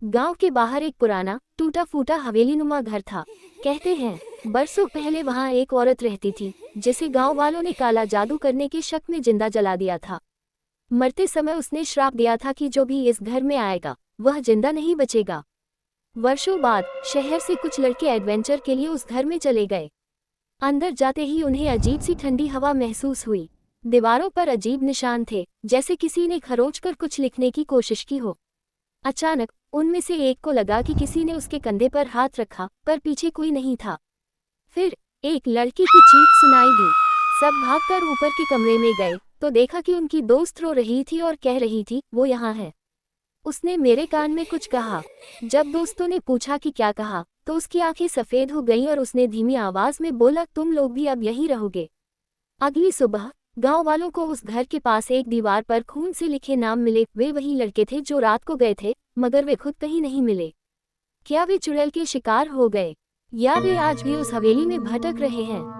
गांव के बाहर एक पुराना टूटा फूटा हवेलीनुमा घर था। कहते हैं बरसों पहले वहां एक औरत रहती थी जिसे गांव वालों ने काला जादू करने के शक में जिंदा जला दिया था। मरते समय उसने श्राप दिया था कि जो भी इस घर में आएगा वह जिंदा नहीं बचेगा। वर्षों बाद शहर से कुछ लड़के एडवेंचर के लिए उस घर में चले गए। अंदर जाते ही उन्हें अजीब सी ठंडी हवा महसूस हुई। दीवारों पर अजीब निशान थे, जैसे किसी ने खरोंचकर कुछ लिखने की कोशिश की हो। अचानक उनमें से एक को लगा कि किसी ने उसके कंधे पर हाथ रखा, पर पीछे कोई नहीं था। फिर एक लड़की की चीख सुनाई दी। सब भागकर ऊपर के कमरे में गए तो देखा कि उनकी दोस्त रो रही थी और कह रही थी, वो यहाँ है। उसने मेरे कान में कुछ कहा। जब दोस्तों ने पूछा कि क्या कहा, तो उसकी आंखें सफेद हो गईं और उसने धीमी आवाज में बोला, तुम लोग भी अब यहीं रहोगे। अगली सुबह गांव वालों को उस घर के पास एक दीवार पर खून से लिखे नाम मिले। वे वही लड़के थे जो रात को गए थे, मगर वे खुद कहीं नहीं मिले। क्या वे चुड़ैल के शिकार हो गए, या वे आज भी उस हवेली में भटक रहे हैं?